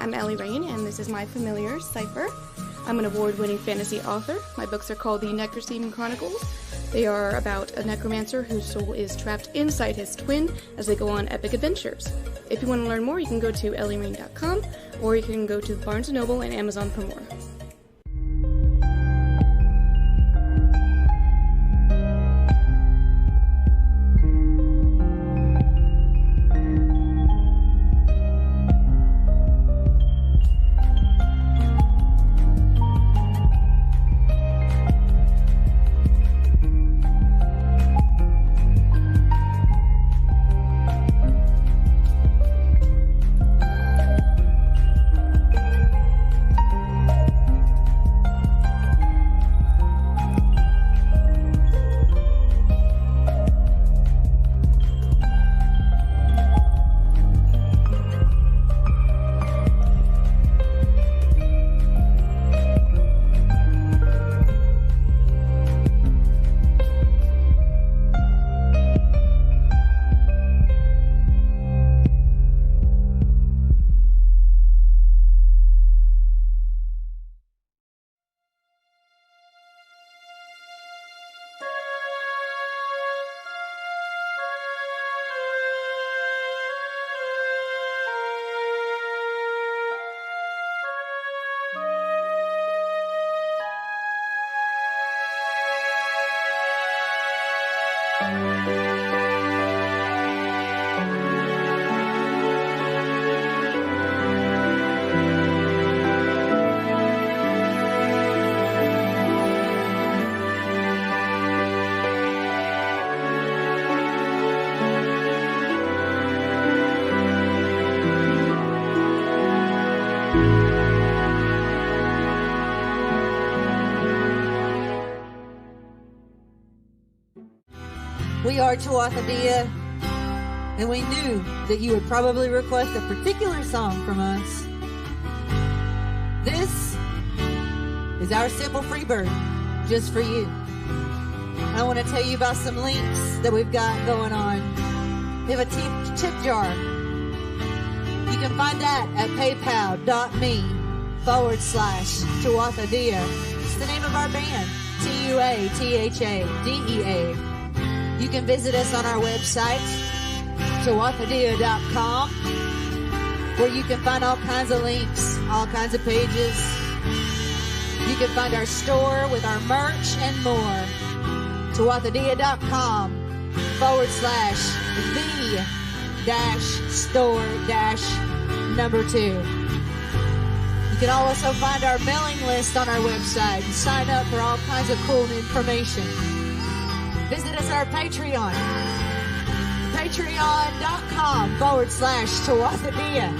I'm Allie Rain, and this is my familiar, Cipher. I'm an award-winning fantasy author. My books are called the Necroseem Chronicles. They are about a necromancer whose soul is trapped inside his twin as they go on epic adventures. If you want to learn more, you can go to ellierain.com, or you can go to Barnes & Noble and Amazon for more. We are Tuatha, and we knew that you would probably request a particular song from us. This is our simple freebird, just for you. I want to tell you about some links that we've got going on. We have a tip jar. You can find that at paypal.me/Tuatha. It's the name of our band, Tuathadea. You can visit us on our website, tuathadea.com, where you can find all kinds of links, all kinds of pages. You can find our store with our merch and more. tuathadea.com/the-store-2. You can also find our mailing list on our website and sign up for all kinds of cool information. Visit us on our Patreon, patreon.com/Tuatha.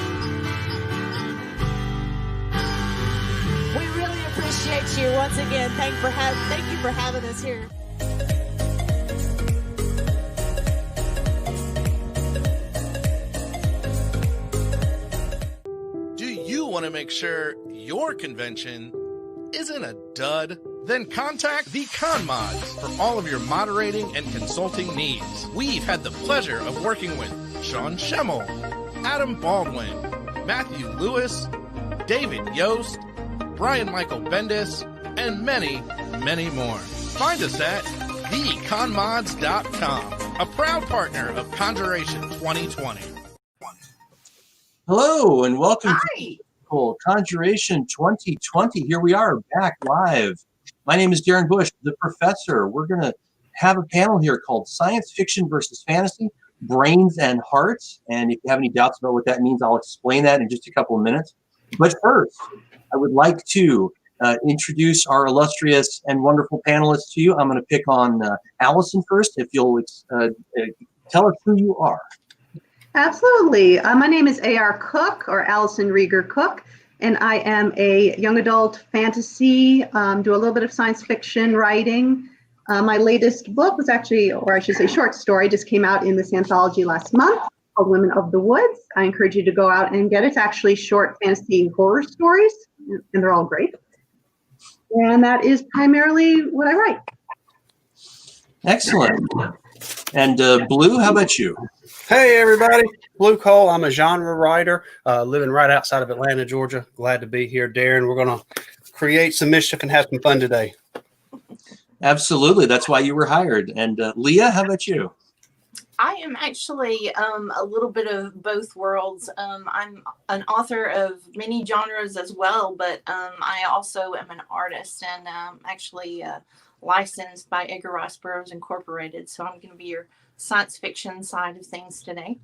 We really appreciate you once again. Thank you for having us here. Do you want to make sure your convention isn't a dud? Then contact the CONmods for all of your moderating and consulting needs. We've had the pleasure of working with Sean Schemmel, Adam Baldwin, Matthew Lewis, David Yost, Brian Michael Bendis, and many, many more. Find us at theconmods.com, a proud partner of CONjuration 2020. Hello, and welcome to CONjuration 2020. Here we are, back live. My name is Darren Bush, the professor. We're going to have a panel here called Science Fiction versus Fantasy, Brains and Hearts. And if you have any doubts about what that means, I'll explain that in just a couple of minutes. But first, I would like to introduce our illustrious and wonderful panelists to you. I'm going to pick on Allison first, if you'll tell us who you are. Absolutely. My name is A.R. Cook, or Allison Rieger Cook. And I am a young adult fantasy, do a little bit of science fiction writing. My latest book was actually, or I should say short story, just came out in this anthology last month called Women of the Woods. I encourage you to go out and get it. It's actually short fantasy horror stories, and they're all great. And that is primarily what I write. Excellent. And Blue, how about you? Hey, everybody. Blue Cole. I'm a genre writer living right outside of Atlanta, Georgia. Glad to be here, Darren. We're going to create some mischief and have some fun today. Absolutely. That's why you were hired. And Leah, how about you? I am actually a little bit of both worlds. I'm an author of many genres as well, but I also am an artist and actually licensed by Edgar Rice Burroughs Incorporated. So I'm going to be your science fiction side of things today.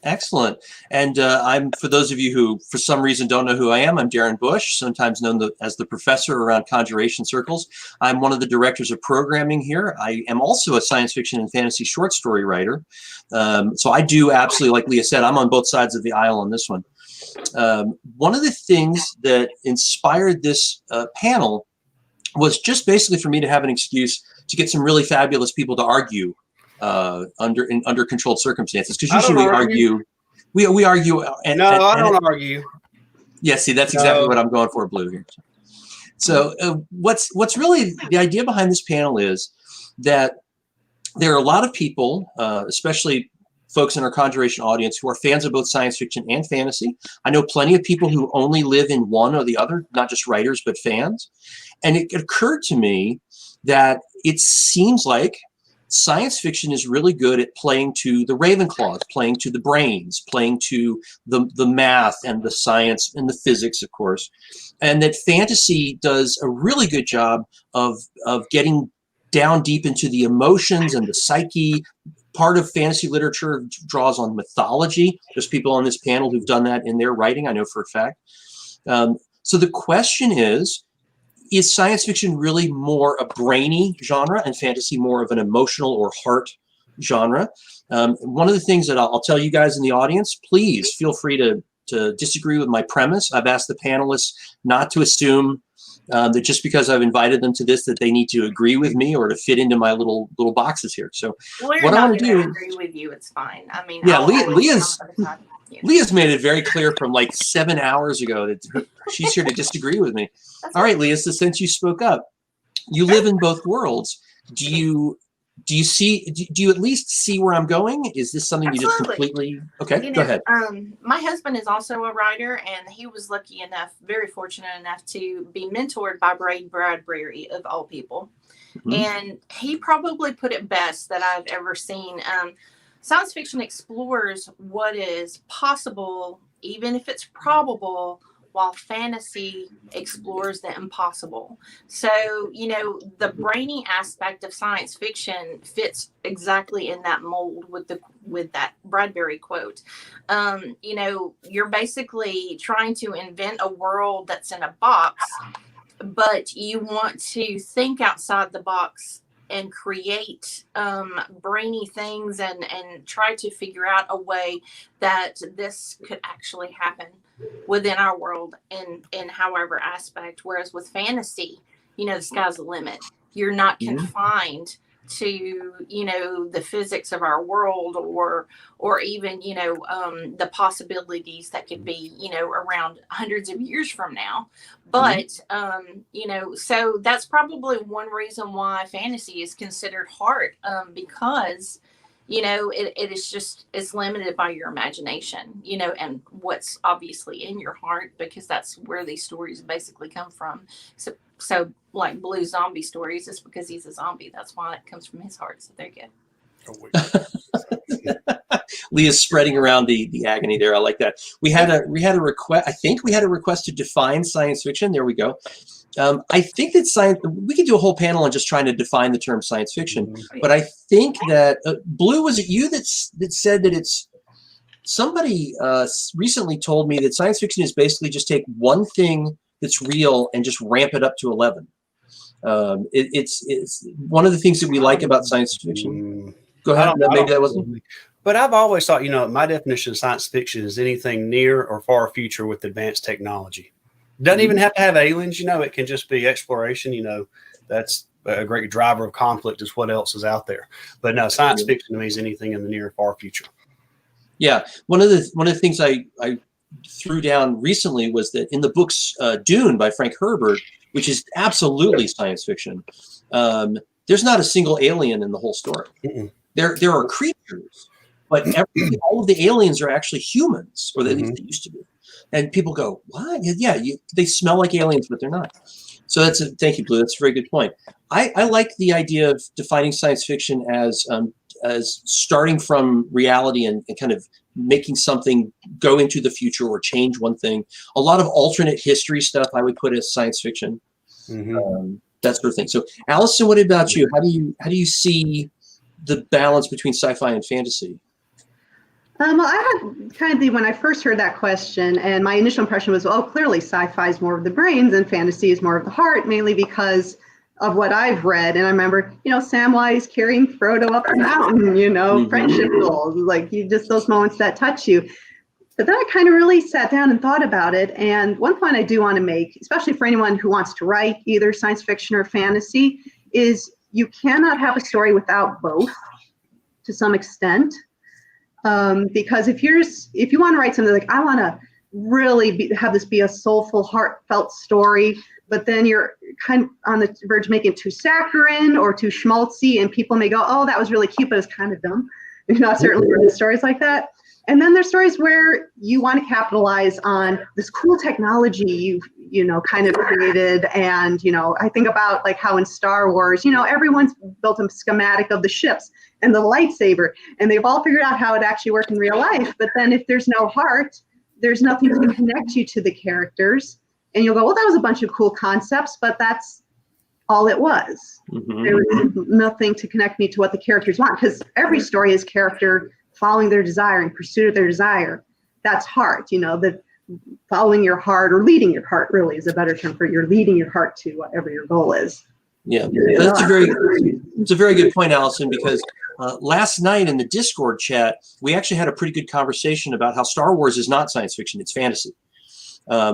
Excellent. And I'm, for those of you who for some reason don't know who I am, I'm Darren Bush, sometimes known as the professor around CONjuration circles. I'm one of the directors of programming here. I am also a science fiction and fantasy short story writer. So I do absolutely, like Leah said, I'm on both sides of the aisle on this one. One of the things that inspired this panel was just basically for me to have an excuse to get some really fabulous people to argue under controlled circumstances, because usually we argue. I don't argue. Yeah, see, that's exactly what I'm going for, Blue here. So what's really the idea behind this panel is that there are a lot of people, especially folks in our CONjuration audience, who are fans of both science fiction and fantasy. I know plenty of people who only live in one or the other, not just writers, but fans. And it occurred to me that it seems like science fiction is really good at playing to the Ravenclaws, playing to the brains, playing to the math and the science and the physics, of course, and that fantasy does a really good job of getting down deep into the emotions and the psyche. Part of fantasy literature draws on mythology. There's people on this panel who've done that in their writing, I know for a fact. So the question is science fiction really more a brainy genre and fantasy more of an emotional or heart genre? One of the things that I'll tell you guys in the audience, please feel free to disagree with my premise. I've asked the panelists not to assume that just because I've invited them to this that they need to agree with me or to fit into my little boxes here. So what I want to do, agree with you, it's fine. I mean, yeah, Leah's made it very clear from like 7 hours ago that she's here to disagree with me. All right, Leah, so since you spoke up, you live in both worlds. Do you at least see where I'm going? Is this something you just completely, okay, go ahead. My husband is also a writer, and he was lucky enough, very fortunate enough to be mentored by Brad Bradbury of all people. Mm-hmm. And he probably put it best that I've ever seen. Science fiction explores what is possible, even if it's probable, while fantasy explores the impossible. So, the brainy aspect of science fiction fits exactly in that mold with that Bradbury quote. You're basically trying to invent a world that's in a box, but you want to think outside the box and create brainy things and try to figure out a way that this could actually happen within our world in however aspect. Whereas with fantasy, the sky's the limit. You're not confined to, the physics of our world or even, the possibilities that could be, around hundreds of years from now. But, so that's probably one reason why fantasy is considered hard, because, it is just, it's limited by your imagination, and what's obviously in your heart, because that's where these stories basically come from. So like Blue zombie stories, it's because he's a zombie. That's why it comes from his heart. So there you go. Leah's spreading around the agony there. I like that. We had a request. I think we had a request to define science fiction. There we go. I think that we could do a whole panel on just trying to define the term science fiction. But I think that Blue, was it you that said that it's somebody recently told me that science fiction is basically just take one thing that's real and just ramp it up to 11. It's one of the things that we like about science fiction. Go ahead. Maybe that wasn't. But I've always thought, my definition of science fiction is anything near or far future with advanced technology. It doesn't even have to have aliens. It can just be exploration. That's a great driver of conflict is what else is out there. But no, science fiction to me is anything in the near or far future. Yeah. One of the things I threw down recently was that in the books Dune by Frank Herbert, which is absolutely science fiction, there's not a single alien in the whole story. There are creatures, but all of the aliens are actually humans, or at least they used to be. And people go, what? Yeah, they smell like aliens, but they're not. So thank you, Blue. That's a very good point. I like the idea of defining science fiction as starting from reality and kind of making something go into the future or change one thing. A lot of alternate history stuff I would put as science fiction, that sort of thing. So, Allison, what about you? How do you see the balance between sci-fi and fantasy? Well, I had kind of when I first heard that question, and my initial impression was, oh, clearly sci-fi is more of the brains and fantasy is more of the heart, mainly because of what I've read. And I remember, Samwise carrying Frodo up the mountain, friendship goals, like just those moments that touch you. But then I kind of really sat down and thought about it. And one point I do want to make, especially for anyone who wants to write either science fiction or fantasy, is you cannot have a story without both to some extent. Because if you want to write something like, I want to really have this be a soulful, heartfelt story, but then you're kind of on the verge of making it too saccharine or too schmaltzy, and people may go, oh, that was really cute, but it's kind of dumb. Certainly for stories like that. And then there's stories where you want to capitalize on this cool technology you've kind of created. And, I think about like how in Star Wars, everyone's built a schematic of the ships and the lightsaber, and they've all figured out how it actually works in real life. But then if there's no heart, there's nothing to connect you to the characters. And you'll go, well, that was a bunch of cool concepts, but that's all it was. There was nothing to connect me to what the characters want, because every story is character following their desire, in pursuit of their desire. That's heart, the following your heart, or leading your heart, really is a better term for it. You're leading your heart to whatever your goal is. Yeah, it's a very good point, Allison, because last night in the Discord chat, we actually had a pretty good conversation about how Star Wars is not science fiction, it's fantasy.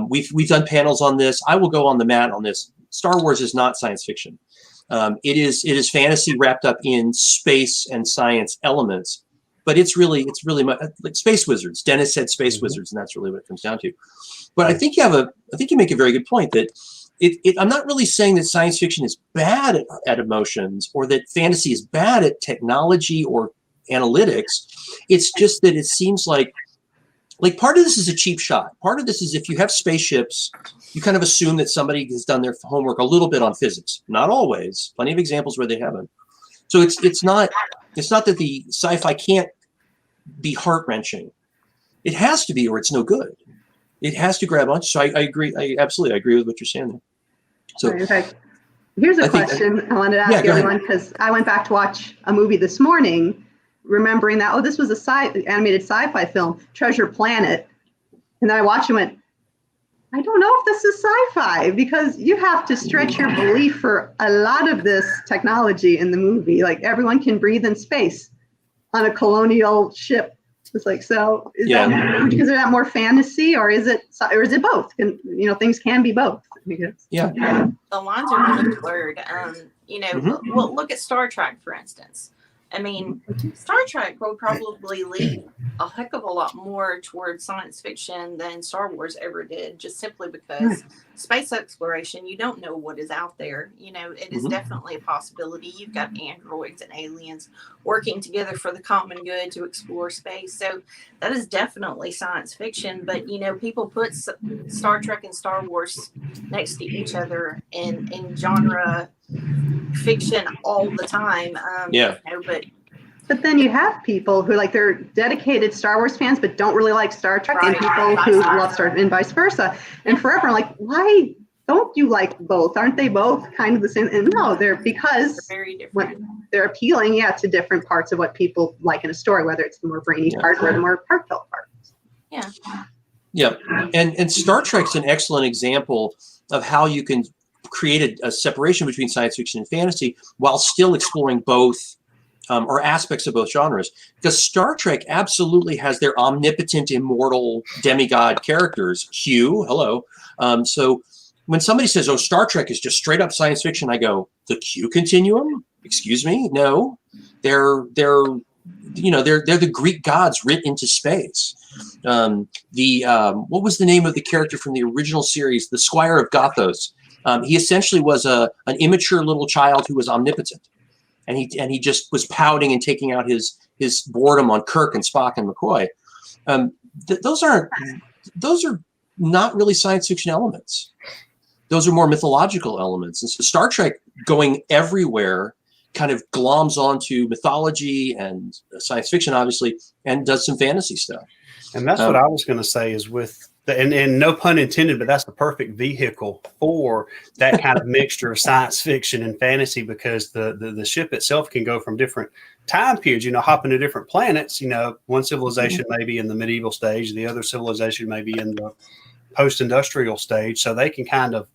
We've done panels on this. I will go on the mat on this. Star Wars is not science fiction. It is fantasy wrapped up in space and science elements, but it's really like space wizards. Dennis said space wizards, and that's really what it comes down to. But I think you make a very good point that I'm not really saying that science fiction is bad at emotions, or that fantasy is bad at technology or analytics. It's just that it seems like part of this is a cheap shot. Part of this is if you have spaceships, you kind of assume that somebody has done their homework a little bit on physics. Not always. Plenty of examples where they haven't. So it's not that the sci-fi can't be heart-wrenching. It has to be, or it's no good. It has to grab on. So I agree. I absolutely agree with what you're saying there. So in fact, here's a question I wanted to ask everyone, because I went back to watch a movie this morning, remembering that, this was a animated sci-fi film, Treasure Planet. And then I watched and went, I don't know if this is sci-fi, because you have to stretch your belief for a lot of this technology in the movie. Like, everyone can breathe in space on a colonial ship. It's like, so would you consider that more fantasy, or is it both? And things can be both. The lines are really blurred. Well, look at Star Trek, for instance. I mean, Star Trek will probably lead a heck of a lot more towards science fiction than Star Wars ever did, just simply because space exploration, you don't know what is out there. It is definitely a possibility. You've got androids and aliens working together for the common good to explore space. So that is definitely science fiction. But, people put Star Trek and Star Wars next to each other in genre fiction all the time. But then you have people who they're dedicated Star Wars fans but don't really like Star Trek, and people who love Star Trek, and vice versa. And forever, I'm like, why don't you like both? Aren't they both kind of the same? And no, they're very different. They're appealing, to different parts of what people like in a story, whether it's the more brainy part or the more heartfelt part. Yeah. And Star Trek's an excellent example of how you can create a separation between science fiction and fantasy while still exploring both or aspects of both genres. Because Star Trek absolutely has their omnipotent, immortal demigod characters. Q, hello. So when somebody says, "Oh, Star Trek is just straight up science fiction," I go, "The Q continuum? Excuse me? No, they're the Greek gods writ into space." What was the name of the character from the original series, the Squire of Gothos? He essentially was an immature little child who was omnipotent. and he just was pouting and taking out his boredom on Kirk and Spock and McCoy. Those are not really science fiction elements. Those are more mythological elements. And so Star Trek going everywhere kind of gloms onto mythology and science fiction, obviously, and does some fantasy stuff. And that's what I was going to say is with and no pun intended, but that's the perfect vehicle for that kind of mixture of science fiction and fantasy, because the ship itself can go from different time periods, hop into different planets. One civilization may be in the medieval stage, the other civilization may be in the post-industrial stage. So they can kind of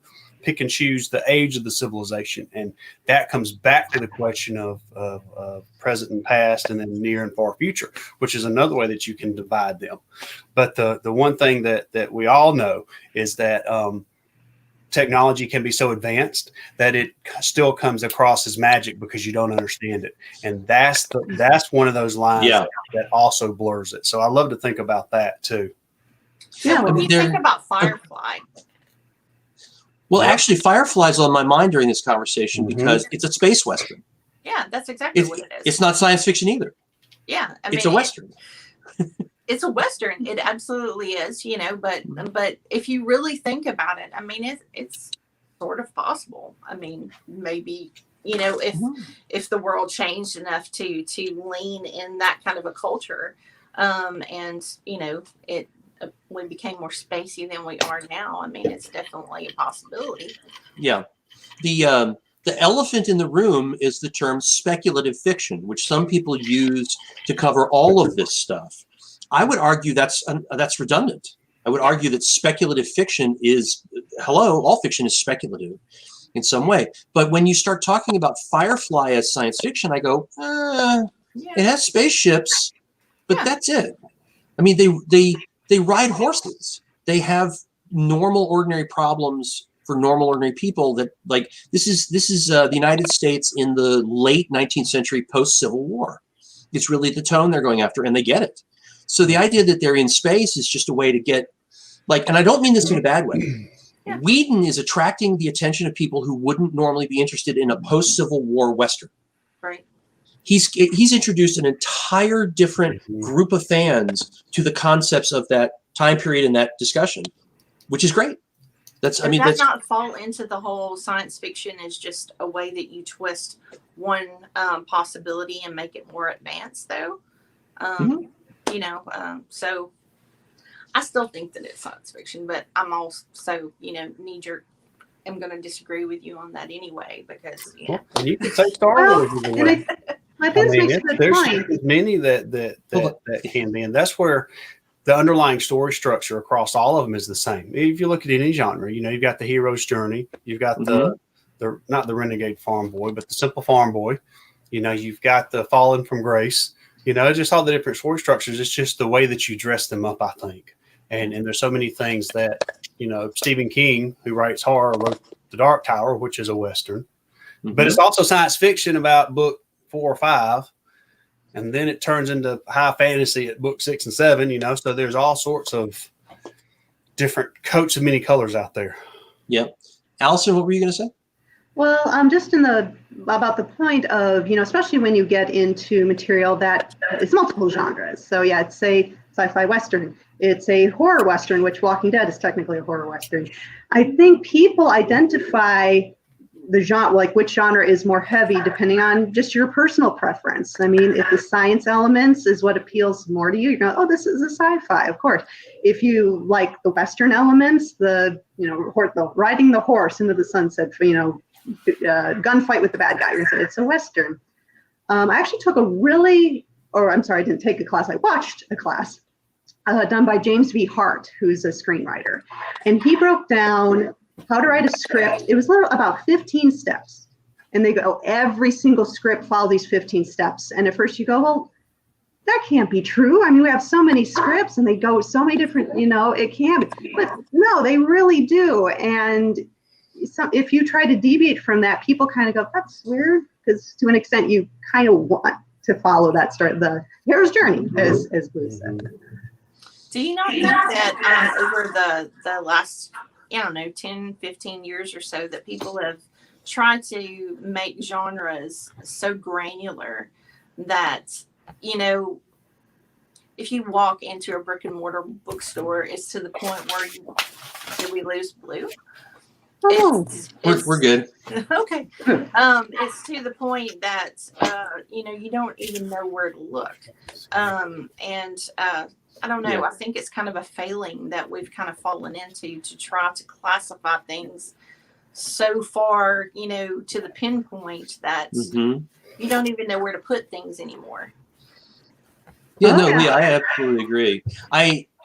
pick and choose the age of the civilization. And that comes back to the question of present and past, and then near and far future, which is another way that you can divide them. But the one thing that we all know is that technology can be so advanced that it still comes across as magic because you don't understand it. And that's one of those lines that also blurs it. So I love to think about that too. Yeah, when you think about Firefly. Well, actually, Firefly's on my mind during this conversation because it's a space Western. Yeah, that's exactly what it is. It's not science fiction either. Yeah. It's a Western. It's a Western. It absolutely is, but if you really think about it, it's sort of possible. Maybe, if the world changed enough to lean in that kind of a culture, we became more spacey than we are now. It's definitely a possibility. Yeah. The elephant in the room is the term speculative fiction, which some people use to cover all of this stuff. I would argue that's redundant. I would argue that speculative fiction is, all fiction is speculative in some way. But when you start talking about Firefly as science fiction, I go, it has spaceships, but that's it. They ride horses. They have normal, ordinary problems for normal, ordinary people. That this is the United States in the late 19th century, post-Civil War. It's really the tone they're going after, and they get it. So the idea that they're in space is just a way to get, and I don't mean this in a bad way. Yeah. Whedon is attracting the attention of people who wouldn't normally be interested in a post-Civil War Western. Right. He's introduced an entire different group of fans to the concepts of that time period and that discussion, which is great. Does that not fall into the whole science fiction is just a way that you twist one possibility and make it more advanced, though? So I still think that it's science fiction, but I'm also, knee-jerk. I'm going to disagree with you on that anyway, because you can say Star Wars. There's many that can be, and that's where the underlying story structure across all of them is the same. If you look at any genre, you've got the hero's journey, you've got the not the renegade farm boy, but the simple farm boy. You've got the fallen from grace. Just all the different story structures. It's just the way that you dress them up, I think. And there's so many things that, Stephen King, who writes horror, wrote The Dark Tower, which is a Western. But it's also science fiction about book 4 or 5. And then it turns into high fantasy at book 6 and 7, So there's all sorts of different coats of many colors out there. Yep. Allison, what were you going to say? Well, I'm just about the point of, especially when you get into material that is multiple genres. So yeah, it's a sci-fi Western. It's a horror Western, which Walking Dead is technically a horror Western. I think people identify the genre, which genre is more heavy, depending on just your personal preference. If the science elements is what appeals more to you, you're going, oh, this is a sci-fi, of course. If you like the Western elements, the riding the horse into the sunset, gunfight with the bad guy, it's a Western. I actually took I didn't take a class. I watched a class done by James V. Hart, who's a screenwriter. And he broke down how to write a script. It was about 15 steps. And they go, every single script follow these 15 steps. And at first you go, well, that can't be true. We have so many scripts and they go so many different, it can't be. But no, they really do. And if you try to deviate from that, people kind of go, that's weird. Because to an extent, you kind of want to follow that story, the hero's journey, as Blue said. Do you not think that over the last, 10, 15 years or so, that people have try to make genres so granular that, you know, if you walk into a brick and mortar bookstore, it's to the point where did we lose Blue? Oh, We're good. Okay. It's to the point that, you know, you don't even know where to look. I don't know. Yeah. I think it's kind of a failing that we've kind of fallen into to try to classify things so far, you know, to the pinpoint that you don't even know where to put things anymore. Yeah, no, Leah, I absolutely agree.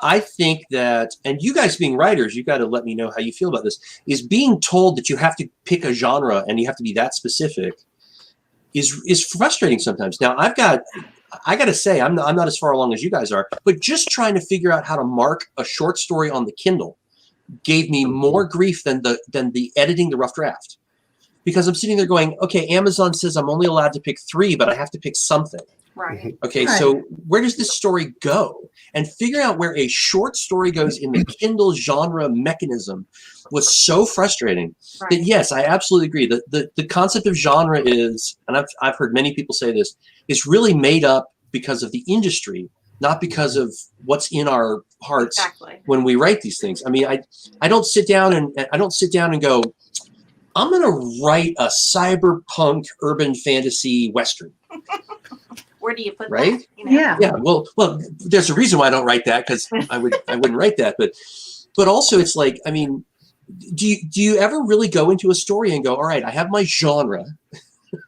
I think that, and you guys being writers, you got to let me know how you feel about this, is being told that you have to pick a genre and you have to be that specific is frustrating sometimes. Now, I got to say, I'm not as far along as you guys are, but just trying to figure out how to mark a short story on the Kindle gave me more grief than the editing the rough draft. Because I'm sitting there going, okay, Amazon says I'm only allowed to pick 3, but I have to pick something. Right. Okay, so where does this story go? And figuring out where a short story goes in the Kindle genre mechanism was so frustrating that, yes, I absolutely agree. The concept of genre is, and I've heard many people say this, is really made up because of the industry, not because of what's in our hearts when we write these things. I mean, I don't sit down and go, I'm going to write a cyberpunk urban fantasy Western. Where do you put that? You know? Yeah. Well, there's a reason why I don't write that, because I wouldn't write that. But also, it's like, I mean, do you ever really go into a story and go, all right, I have my genre.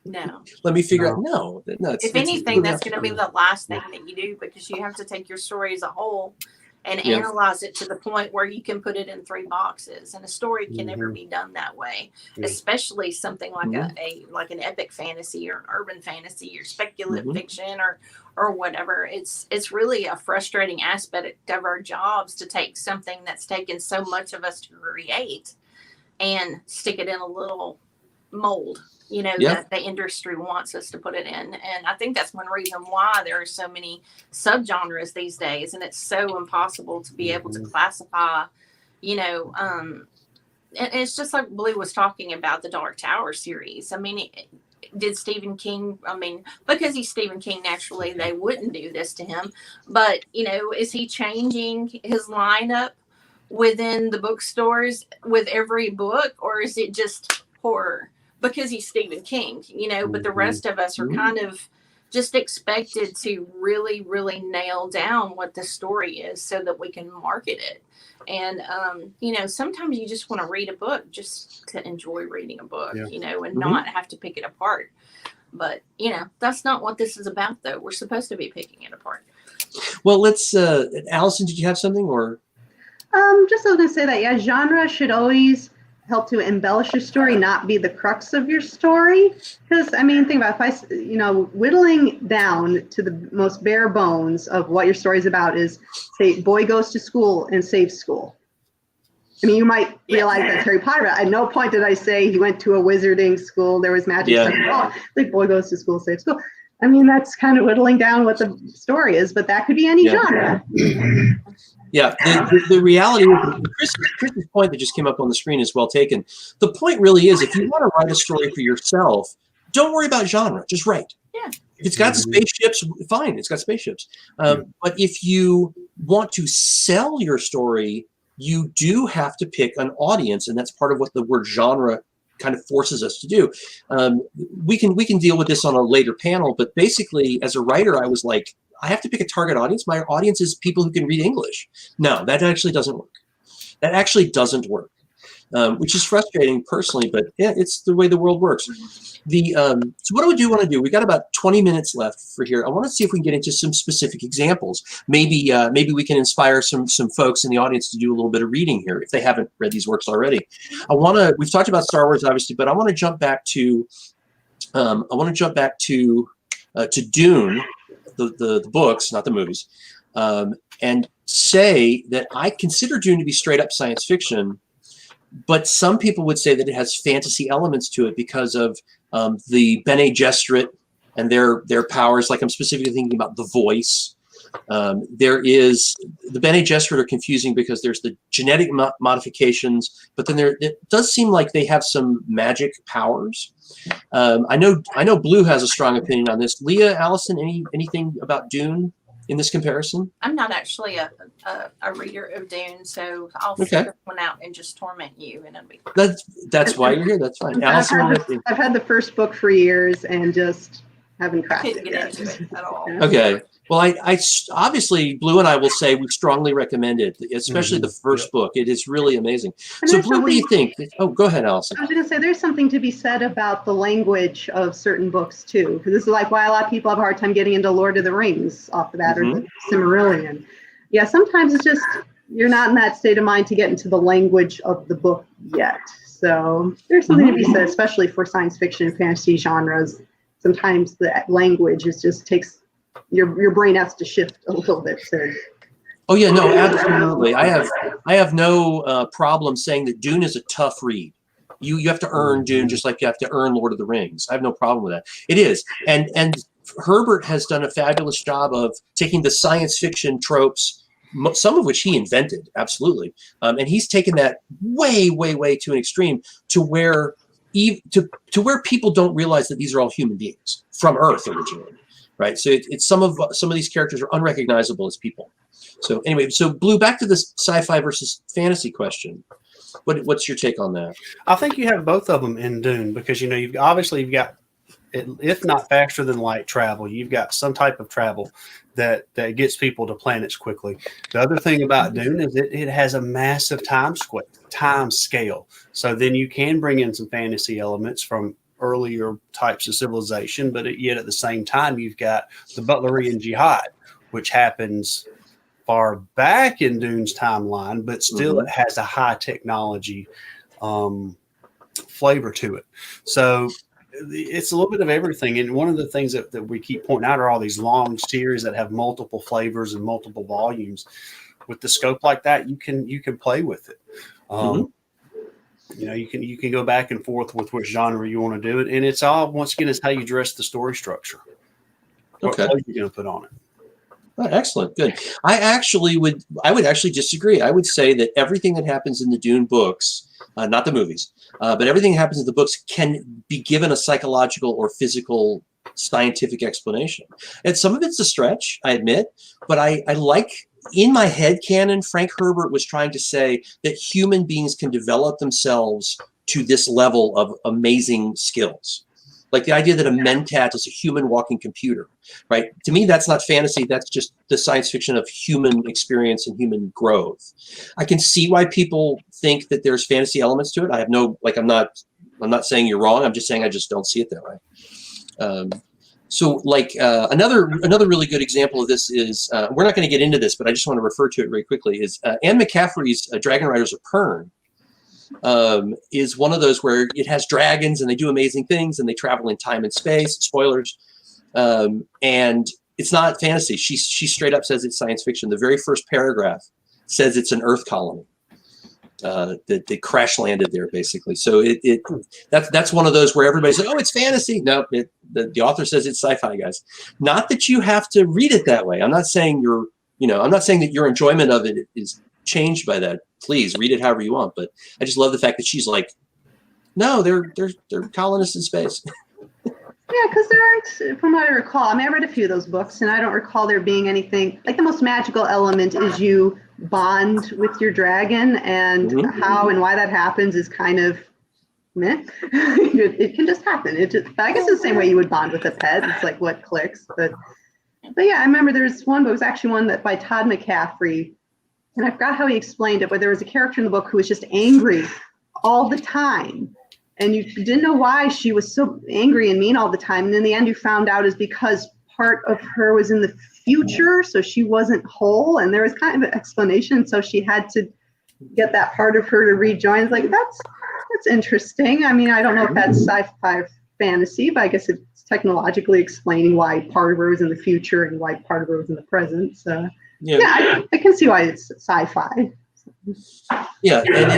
No. Let me figure out. No. If anything, that's going to be the last thing that you do, because you have to take your story as a whole and analyze it to the point where you can put it in 3 boxes. And a story can never be done that way, especially something like like an epic fantasy or an urban fantasy or speculative fiction or whatever. It's really a frustrating aspect of our jobs to take something that's taken so much of us to create and stick it in a little mold, you know, that the industry wants us to put it in. And I think that's one reason why there are so many subgenres these days, and it's so impossible to be able to classify, you know, and it's just like Blue was talking about the Dark Tower series. I mean, did Stephen King, I mean, because he's Stephen King, naturally they wouldn't do this to him, but, you know, is he changing his lineup within the bookstores with every book, or is it just horror? Because he's Stephen King, you know, but the rest of us are kind of just expected to really, really nail down what the story is so that we can market it. And, you know, sometimes you just want to read a book just to enjoy reading a book, you know, and not have to pick it apart. But, you know, that's not what this is about, though. We're supposed to be picking it apart. Well, let's, Allison, did you have something, or? Just I was going to say that, genre should always help to embellish your story, not be the crux of your story. Because, I mean, think about if whittling down to the most bare bones of what your story is about is, say, boy goes to school and saves school. I mean, you might realize that's Harry Potter, but at no point did I say he went to a wizarding school, there was magic stuff. Like, boy goes to school, saves school. I mean, that's kind of whittling down what the story is, but that could be any genre. Yeah, the reality is, Chris's point that just came up on the screen is well taken. The point really is, if you want to write a story for yourself, don't worry about genre, just write. Yeah. If it's got spaceships, fine, it's got spaceships. But if you want to sell your story, you do have to pick an audience, and that's part of what the word genre kind of forces us to do. We can deal with this on a later panel, but basically, as a writer, I was like, I have to pick a target audience. My audience is people who can read English. No, that actually doesn't work. That actually doesn't work, which is frustrating personally, but yeah, it's the way the world works. So what do we want to do? We got about 20 minutes left for here. I want to see if we can get into some specific examples. Maybe we can inspire some folks in the audience to do a little bit of reading here if they haven't read these works already. We've talked about Star Wars, obviously, but I want to jump back to Dune. The books, not the movies, and say that I consider Dune to be straight up science fiction, but some people would say that it has fantasy elements to it because of the Bene Gesserit and their powers. Like, I'm specifically thinking about the voice, There is the Bene Gesserit are confusing because there's the genetic modifications, but then it does seem like they have some magic powers. I know Blue has a strong opinion on this. Leah, Allison, anything about Dune in this comparison? I'm not actually a reader of Dune, so I'll figure one out and just torment you, and it'll be that's why you're here. That's fine. Allison, I've had the first book for years and just haven't cracked it couldn't yet. get into it at all. Okay. Well, I obviously Blue and I will say we strongly recommend it, especially the first book. It is really amazing. And So, Blue, what do you think? Oh, go ahead, Allison. I was going to say there's something to be said about the language of certain books too, because this is like why a lot of people have a hard time getting into Lord of the Rings off the bat or the Silmarillion. Yeah, sometimes it's just you're not in that state of mind to get into the language of the book yet. So there's something to be said, especially for science fiction and fantasy genres. Sometimes the language just takes your brain has to shift a little bit. So. Oh yeah, no, absolutely. I have no problem saying that Dune is a tough read. You have to earn Dune just like you have to earn Lord of the Rings. I have no problem with that. It is, and Herbert has done a fabulous job of taking the science fiction tropes, some of which he invented, absolutely, and he's taken that way to an extreme to where where people don't realize that these are all human beings from Earth originally. Right, so it's some of these characters are unrecognizable as people. So anyway, so Blue, back to this sci-fi versus fantasy question. What's your take on that? I think you have both of them in Dune because you've got, if not faster than light travel, you've got some type of travel that gets people to planets quickly. The other thing about Dune is it has a massive time scale. So then you can bring in some fantasy elements from earlier types of civilization, but yet at the same time you've got the Butlerian Jihad, which happens far back in Dune's timeline, but still it has a high technology flavor to it. So it's a little bit of everything. And one of the things that we keep pointing out are all these long series that have multiple flavors and multiple volumes. With the scope like that, you can play with it. You can go back and forth with which genre you want to do it, and it's all once again it's how you dress the story structure. What clothes you're going to put on it. Oh, excellent, good. I would actually disagree. I would say that everything that happens in the Dune books, not the movies, but everything that happens in the books can be given a psychological or physical scientific explanation. And some of it's a stretch, I admit, but I like. In my head canon, Frank Herbert was trying to say that human beings can develop themselves to this level of amazing skills. Like the idea that a mentat is a human walking computer, right? To me, that's not fantasy. That's just the science fiction of human experience and human growth. I can see why people think that there's fantasy elements to it. I have no, I'm not saying you're wrong. I'm just saying I just don't see it that way. So another really good example of this is, we're not going to get into this, but I just want to refer to it very quickly, is Anne McCaffrey's Dragon Riders of Pern is one of those where it has dragons and they do amazing things and they travel in time and space, spoilers, and it's not fantasy. She straight up says it's science fiction. The very first paragraph says it's an Earth colony. That they crash landed there basically. So that's one of those where everybody's like, oh, it's fantasy. No, the author says it's sci-fi, guys. Not that you have to read it that way. I'm not saying I'm not saying that your enjoyment of it is changed by that. Please read it however you want. But I just love the fact that she's like, no, they're colonists in space. Yeah, because there aren't, from what I recall, I read a few of those books, and I don't recall there being anything, like the most magical element is you bond with your dragon, and how and why that happens is kind of meh. It can just happen. I guess it's the same way you would bond with a pet. It's like what clicks. But yeah, I remember there's one book, it was actually one that by Todd McCaffrey, and I forgot how he explained it, but there was a character in the book who was just angry all the time. And you didn't know why she was so angry and mean all the time. And in the end, you found out is because part of her was in the future, so she wasn't whole. And there was kind of an explanation. So she had to get that part of her to rejoin. It's like, that's interesting. I mean, I don't know if that's sci-fi fantasy, but I guess it's technologically explaining why part of her was in the future and why part of her was in the present. So yeah, I can see why it's sci-fi. Yeah, and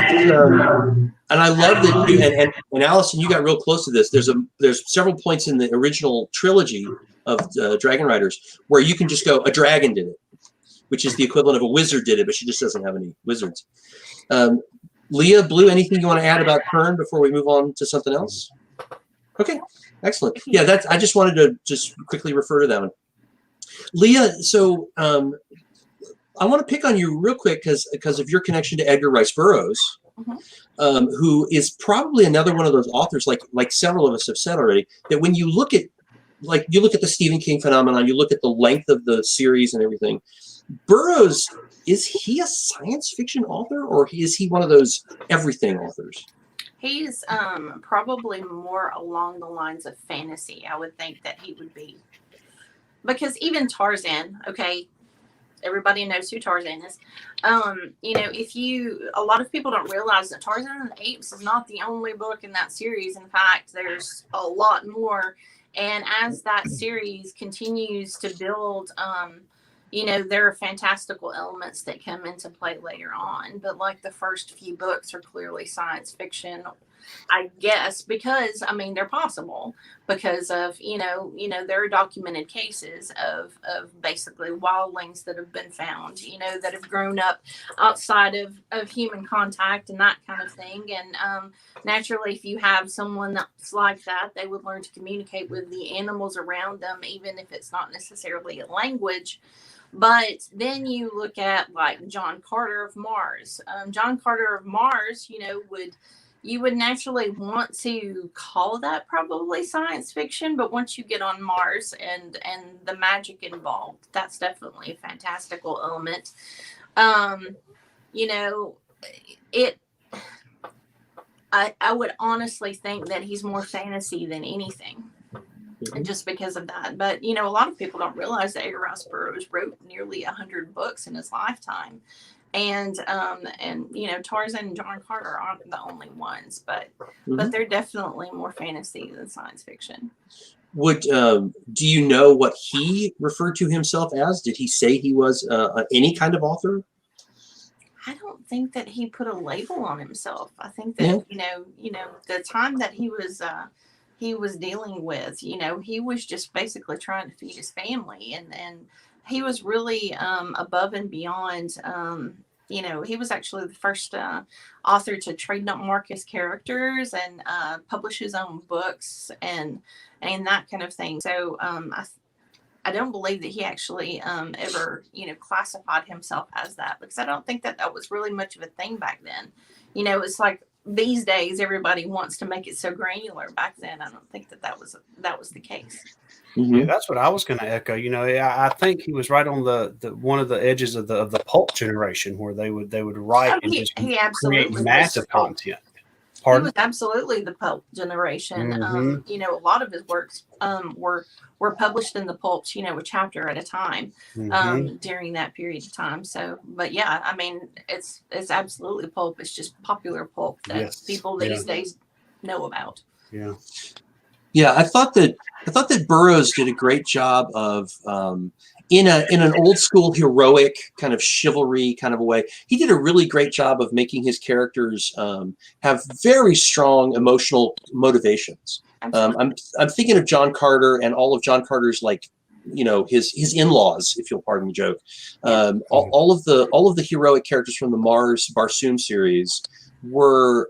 I love that. And Allison, you got real close to this. There's several points in the original trilogy of Dragon Riders where you can just go, a dragon did it. which is the equivalent of a wizard did it, but she just doesn't have any wizards. Leah, Blue, anything you want to add about Kern before we move on to something else? Okay, excellent. Yeah, I just wanted to just quickly refer to that one. Leah, so I want to pick on you real quick because of your connection to Edgar Rice Burroughs, who is probably another one of those authors, like several of us have said already, that when you look at the Stephen King phenomenon, you look at the length of the series and everything. Burroughs, is he a science fiction author, or is he one of those everything authors? He's probably more along the lines of fantasy. I would think that he would be, because even Tarzan, okay, everybody knows who Tarzan is. A lot of people don't realize that Tarzan and the Apes is not the only book in that series. In fact, there's a lot more. And as that series continues to build, there are fantastical elements that come into play later on. But like the first few books are clearly science fiction, I guess, because they're possible because of there are documented cases of basically wildlings that have been found, that have grown up outside of human contact and that kind of thing. And naturally, if you have someone that's like that, they would learn to communicate with the animals around them, even if it's not necessarily a language. But then you look at like John Carter of Mars. John Carter of Mars, you would naturally want to call that probably science fiction, but once you get on Mars and the magic involved, that's definitely a fantastical element. I would honestly think that he's more fantasy than anything. And just because of that. But, a lot of people don't realize that Edgar Rice Burroughs wrote nearly 100 books in his lifetime. And Tarzan and John Carter aren't the only ones, but they're definitely more fantasy than science fiction. Do you know what he referred to himself as? Did he say he was any kind of author? I don't think that he put a label on himself. I think that, the time that he was dealing with, he was just basically trying to feed his family, and he was really above and beyond. He was actually the first author to trademark his characters and publish his own books and that kind of thing. So I don't believe that he actually ever classified himself as that, because I don't think that was really much of a thing back then. It's like these days everybody wants to make it so granular. Back then, I don't think that was the case. Yeah, that's what I was going to echo. I think he was right on the one of the edges of the pulp generation, where they would write and just create massive content. Pardon? He was absolutely the pulp generation. A lot of his works were published in the pulps, a chapter at a time during that period of time. So, but yeah, it's absolutely pulp. It's just popular pulp that people these days know about. Yeah. Yeah, I thought that Burroughs did a great job of in an old school heroic kind of chivalry kind of a way. He did a really great job of making his characters have very strong emotional motivations. I'm thinking of John Carter and all of John Carter's his in-laws, if you'll pardon the joke. All of the heroic characters from the Mars Barsoom series were.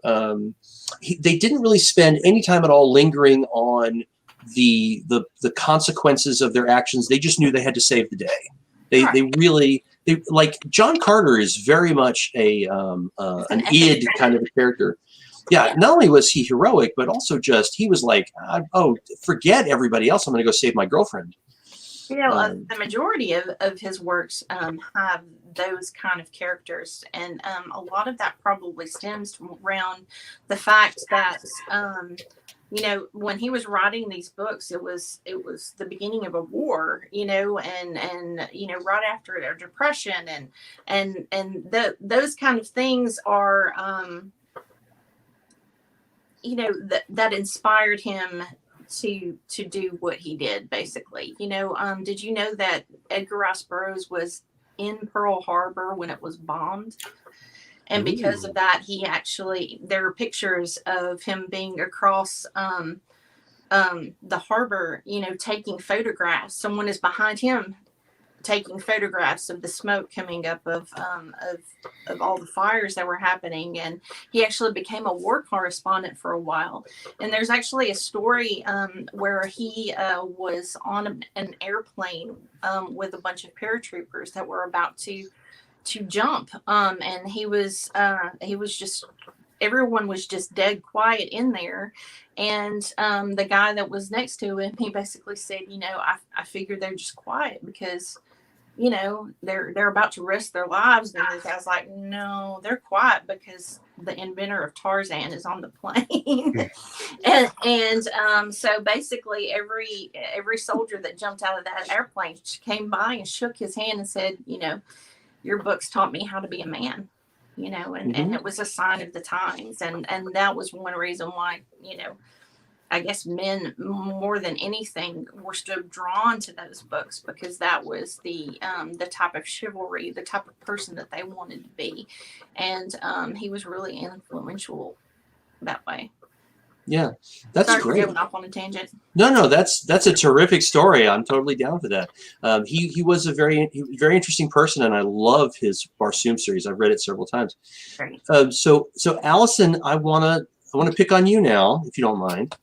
They didn't really spend any time at all lingering on the consequences of their actions. They just knew they had to save the day. They really like John Carter is very much an id kind of a character. Yeah, not only was he heroic, but also just he was like, oh, forget everybody else. I'm going to go save my girlfriend. The majority of his works have those kind of characters, and a lot of that probably stems from around the fact that when he was writing these books, it was the beginning of a war, and right after a depression, and those kind of things are that inspired him to do what he did, basically. Did you know that Edgar Rice Burroughs was in Pearl Harbor when it was bombed? And because of that, there are pictures of him being across the harbor, taking photographs. Someone is behind him taking photographs of the smoke coming up of all the fires that were happening, and he actually became a war correspondent for a while. And there's actually a story where he was on an airplane with a bunch of paratroopers that were about to jump, and he was just, everyone was just dead quiet in there. And the guy that was next to him, he basically said, I figured they're just quiet because they're about to risk their lives. And the guy's like, no, they're quiet because the inventor of Tarzan is on the plane. and so basically every soldier that jumped out of that airplane came by and shook his hand and said, your books taught me how to be a man, and it was a sign of the times. And that was one reason why, I guess men more than anything were still drawn to those books, because that was the type of chivalry, the type of person that they wanted to be. And he was really influential that way. Yeah, that's Sorry great. for going off on a tangent. No, that's a terrific story. I'm totally down for that. He was a very interesting person, and I love his Barsoom series. I've read it several times. Great. So Allison, I want to pick on you now, if you don't mind.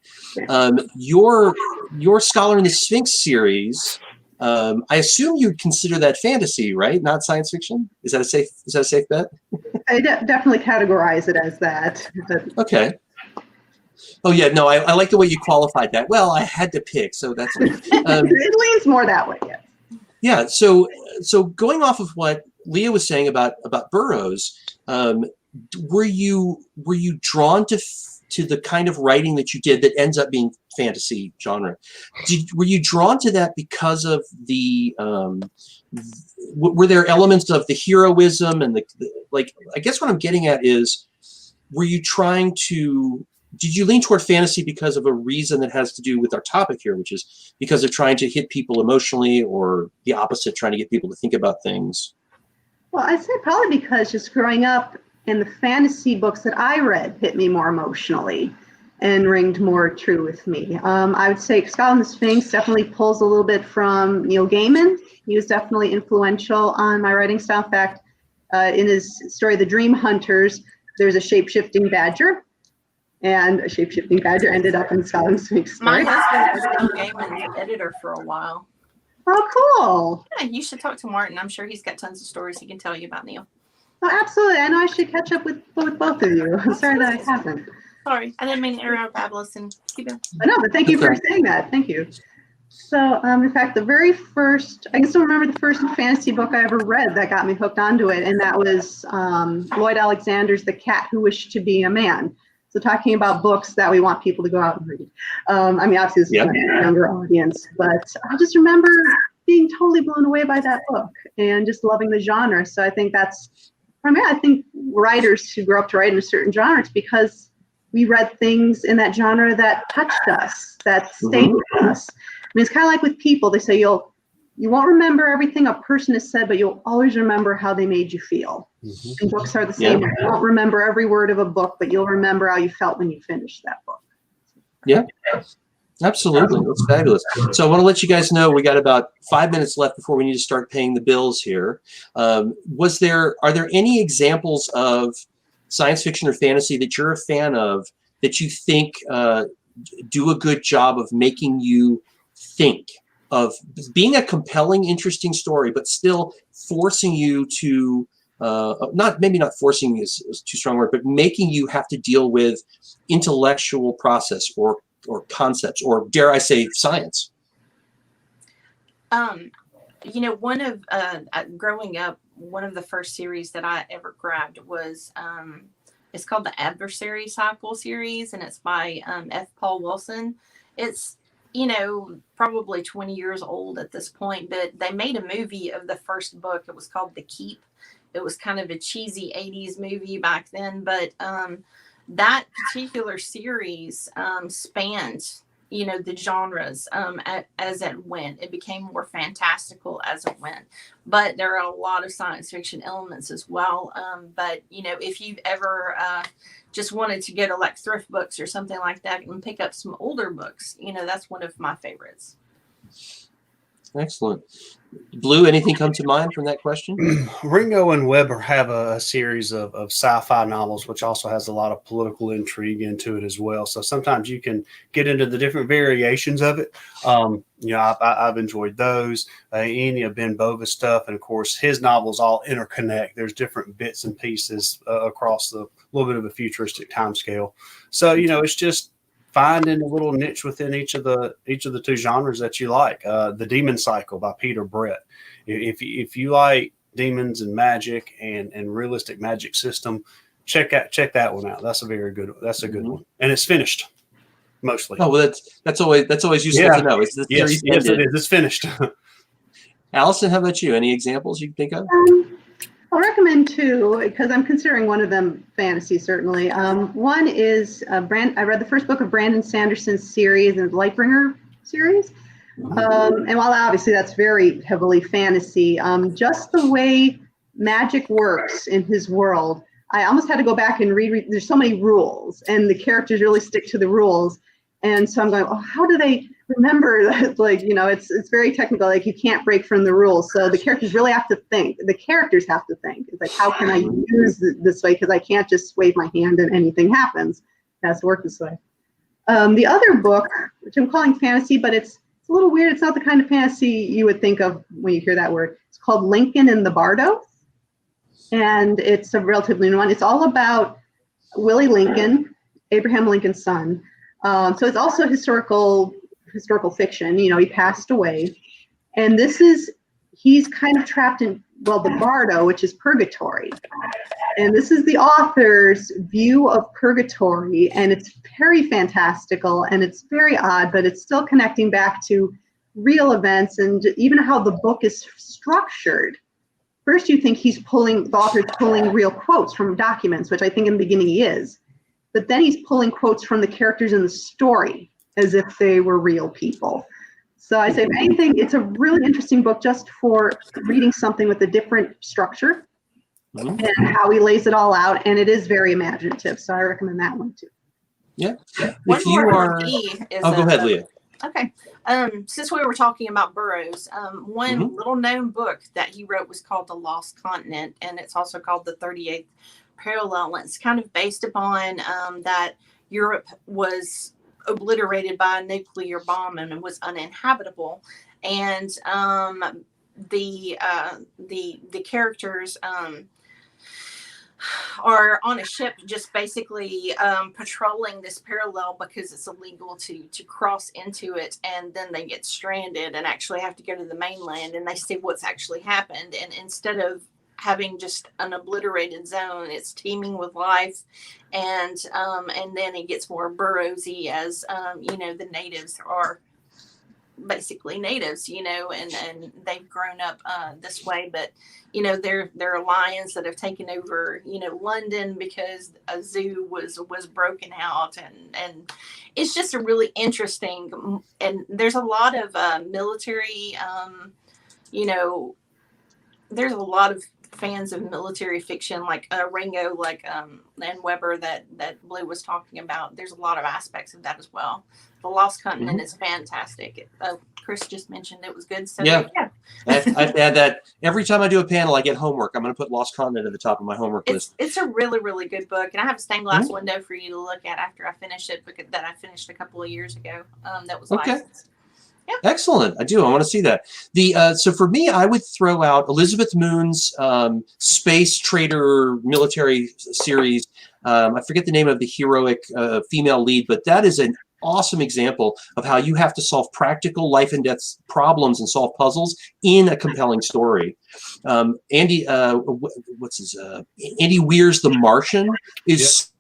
Your Scholar in the Sphinx series. I assume you'd consider that fantasy, right? Not science fiction. Is that a safe bet? I definitely categorize it as that. Okay. Oh yeah, no, I like the way you qualified that. Well, I had to pick, so that's. It leans more that way. Yes. Yeah. So going off of what Leah was saying about Burroughs, were you drawn to the kind of writing that you did that ends up being fantasy genre? Were you drawn to that because of the were there elements of the heroism and the like? I guess what I'm getting at is, did you lean toward fantasy because of a reason that has to do with our topic here, which is because of trying to hit people emotionally, or the opposite, trying to get people to think about things? Well, I'd say probably because just growing up, and the fantasy books that I read hit me more emotionally and ringed more true with me. I would say Scholar in the Sphinx definitely pulls a little bit from Neil Gaiman. He was definitely influential on my writing style. In fact, in his story, The Dream Hunters, there's a shape-shifting badger, and a shape-shifting badger ended up in Scholar in the Sphinx story. My husband was Neil Gaiman's editor for a while. Oh, cool. Yeah, you should talk to Martin. I'm sure he's got tons of stories he can tell you about Neil. Oh, absolutely. I know I should catch up with both of you. I'm sorry that I haven't. Sorry, I didn't mean to interrupt, Allison. Keep going. I know, but thank you for saying that. Thank you. So, in fact, the very first, I can still remember the first fantasy book I ever read that got me hooked onto it, and that was Lloyd Alexander's The Cat Who Wished to Be a Man. So talking about books that we want people to go out and read. Obviously this is a younger audience, but I just remember being totally blown away by that book and just loving the genre. So I think that's, I think writers who grow up to write in a certain genre, it's because we read things in that genre that touched us, that stayed with us. It's kind of like with people. They say you won't remember everything a person has said, but you'll always remember how they made you feel. And books are the same. You won't remember every word of a book, but you'll remember how you felt when you finished that book. Yeah, absolutely. That's fabulous. So I want to let you guys know we got about 5 minutes left before we need to start paying the bills here. Are there any examples of science fiction or fantasy that you're a fan of that you think do a good job of making you think, of being a compelling, interesting story, but still forcing you to maybe not forcing is too strong a word, but making you have to deal with intellectual process or concepts, or dare I say science? One of growing up, one of the first series that I ever grabbed was it's called the Adversary Cycle series, and it's by F. Paul Wilson. It's probably 20 years old at this point, but they made a movie of the first book. It was called The Keep. It was kind of a cheesy 80s movie back then, but that particular series spanned, the genres as it went. It became more fantastical as it went, but there are a lot of science fiction elements as well. But if you've ever just wanted to go to like thrift books or something like that and pick up some older books, that's one of my favorites. Excellent. Blue, anything come to mind from that question? Ringo and Weber have a series of sci-fi novels, which also has a lot of political intrigue into it as well. So sometimes you can get into the different variations of it. I've enjoyed those. Any of Ben Bova's stuff, and of course his novels all interconnect. There's different bits and pieces across the little bit of a futuristic time scale. So it's just finding a little niche within each of the two genres that you like. The Demon Cycle by Peter Brett. If you like demons and magic and realistic magic system, check that one out. That's a good one, and it's finished mostly. Oh well, that's always useful to know. Is the series yes, it is. It's finished. Allison, how about you? Any examples you can think of? I'll recommend two because I'm considering one of them fantasy, certainly. One is I read the first book of Brandon Sanderson's series, the Lightbringer series. And while obviously that's very heavily fantasy, just the way magic works in his world, I almost had to go back and read. There's so many rules, and the characters really stick to the rules. And so I'm going, how do they remember that? It's very technical. Like, you can't break from the rules. So the characters really have to think. The characters have to think. It's like, how can I use this way? Because I can't just wave my hand and anything happens. It has to work this way. The other book, which I'm calling fantasy, but it's a little weird. It's not the kind of fantasy you would think of when you hear that word. It's called Lincoln in the Bardo. And it's a relatively new one. It's all about Willie Lincoln, Abraham Lincoln's son. So it's also historical fiction. He passed away. And he's kind of trapped in, the Bardo, which is purgatory. And this is the author's view of purgatory. And it's very fantastical and it's very odd, but it's still connecting back to real events and even how the book is structured. First, you think the author's pulling real quotes from documents, which I think in the beginning he is. But then he's pulling quotes from the characters in the story as if they were real people. So I say, if anything, it's a really interesting book just for reading something with a different structure and how he lays it all out. And it is very imaginative. So I recommend that one too. Yeah. One If you more are, for me is go ahead, Leah. Okay. Since we were talking about Burroughs, one little known book that he wrote was called The Lost Continent, and it's also called The 38th Parallel. And it's kind of based upon that Europe was obliterated by a nuclear bomb and was uninhabitable. And the characters are on a ship just basically patrolling this parallel because it's illegal to cross into it, and then they get stranded and actually have to go to the mainland, and they see what's actually happened. And instead of having just an obliterated zone, it's teeming with life, and then it gets more Burroughsy as the natives are basically natives, and they've grown up this way, but there are lions that have taken over London because a zoo was broken out, and it's just a really interesting, and there's a lot of military there's a lot of fans of military fiction like Ringo, and Weber that Blue was talking about. There's a lot of aspects of that as well. The Lost Continent is fantastic. Chris just mentioned it was good. So yeah. I have to add that every time I do a panel, I get homework. I'm going to put Lost Continent at the top of my homework list. It's a really, really good book. And I have a stained glass window for you to look at after I finish it, that I finished a couple of years ago. That was licensed. Yeah. Excellent. I want to see that. So for me, I would throw out Elizabeth Moon's Space Trader military series. I forget the name of the heroic female lead, but that is an awesome example of how you have to solve practical life and death problems and solve puzzles in a compelling story. Andy Weir's The Martian is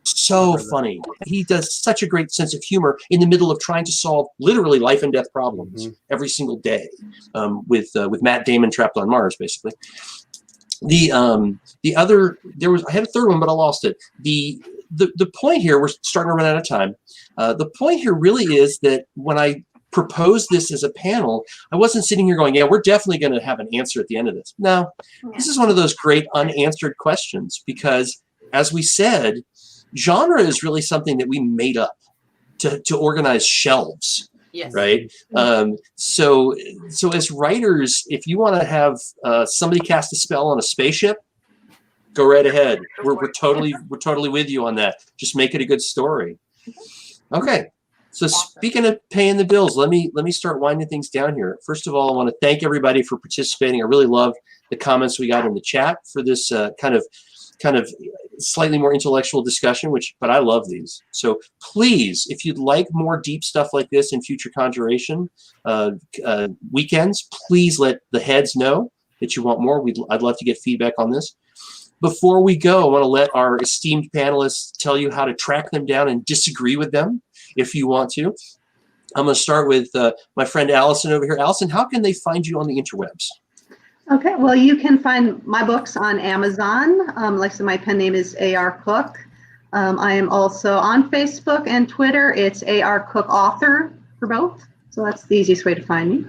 so funny. He does such a great sense of humor in the middle of trying to solve literally life and death problems every single day, with Matt Damon trapped on Mars, basically. I had a third one, but I lost it. The point here, we're starting to run out of time. The point here really is that when I proposed this as a panel, I wasn't sitting here going, yeah, we're definitely going to have an answer at the end of this. No, this is one of those great unanswered questions because, as we said, genre is really something that we made up to organize shelves. Yes. right? So as writers, if you want to have somebody cast a spell on a spaceship, go right ahead. We're totally with you on that. Just make it a good story. Okay. So speaking of paying the bills, let me start winding things down here. First of all, I want to thank everybody for participating. I really love the comments we got in the chat for this kind of slightly more intellectual discussion, but I love these. So please, if you'd like more deep stuff like this in future CONjuration weekends, please let the heads know that you want more. I'd love to get feedback on this. Before we go, I want to let our esteemed panelists tell you how to track them down and disagree with them if you want to. I'm going to start with my friend Allison over here. Allison, how can they find you on the interwebs? Okay, well, you can find my books on Amazon. Like I said, my pen name is A.R. Cook. I am also on Facebook and Twitter. It's A.R. Cook Author for both. So that's the easiest way to find me.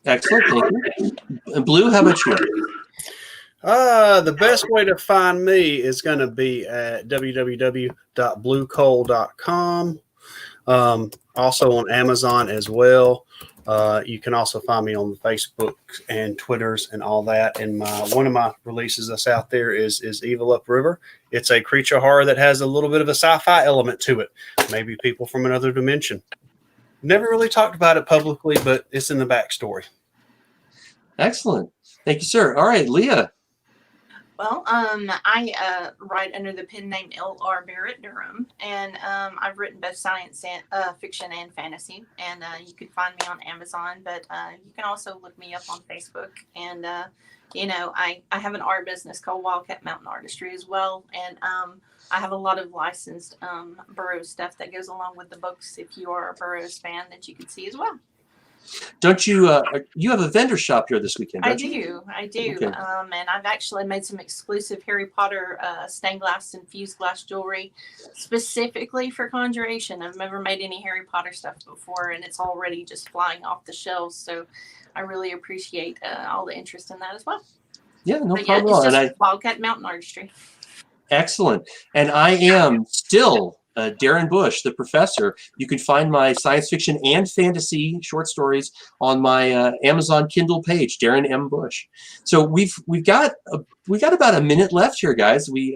Excellent, thank you. And Blue, how about you? The best way to find me is going to be at www.bluecoal.com. Also on Amazon as well. You can also find me on Facebook and Twitters and all that. And one of my releases that's out there is Evil Upriver. It's a creature horror that has a little bit of a sci-fi element to it. Maybe people from another dimension. Never really talked about it publicly, but it's in the backstory. Excellent. Thank you, sir. All right, Leia. Well, I write under the pen name L.R. Barrett Durham, and I've written both science and fiction and fantasy, and you can find me on Amazon, but you can also look me up on Facebook, and I have an art business called Wildcat Mountain Artistry as well, and I have a lot of licensed Burroughs stuff that goes along with the books if you are a Burroughs fan that you can see as well. Don't you you have a vendor shop here this weekend, don't you? I do. Okay. And I've actually made some exclusive Harry Potter stained glass and fused glass jewelry specifically for CONjuration. I've never made any Harry Potter stuff before, and it's already just flying off the shelves. So I really appreciate all the interest in that as well. Yeah, no But problem. it's And just Wildcat Mountain Artistry. Excellent. And I am still Darren Bush, the professor. You can find my science fiction and fantasy short stories on my Amazon Kindle page, Darren M. Bush. So we've got about a minute left here, guys. We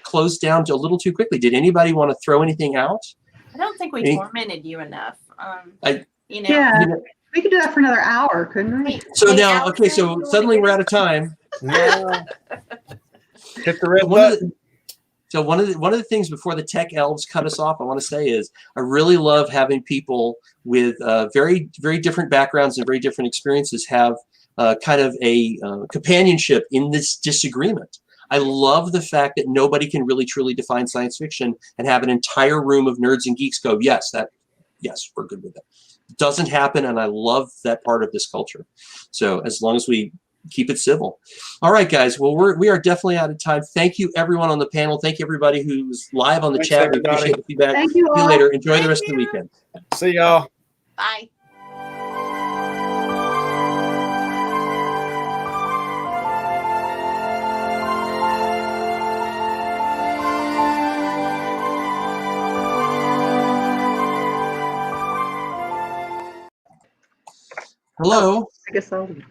closed down a little too quickly. Did anybody want to throw anything out? I don't think we tormented you enough. Yeah, we could do that for another hour, couldn't we? So now, okay, so suddenly we're out of time. Hit the red button. So one of the things before the tech elves cut us off, I want to say is I really love having people with very, very different backgrounds and very different experiences have kind of a companionship in this disagreement. I love the fact that nobody can really truly define science fiction and have an entire room of nerds and geeks go, yes, we're good with that. It doesn't happen, and I love that part of this culture. So as long as we keep it civil. All right, guys. Well, we are definitely out of time. Thank you, everyone on the panel. Thank you, everybody who's live on the chat. Everybody. We appreciate the feedback. Thank you all. See you later. Enjoy the rest of the weekend. See y'all. Bye. Hello. I guess I'll leave.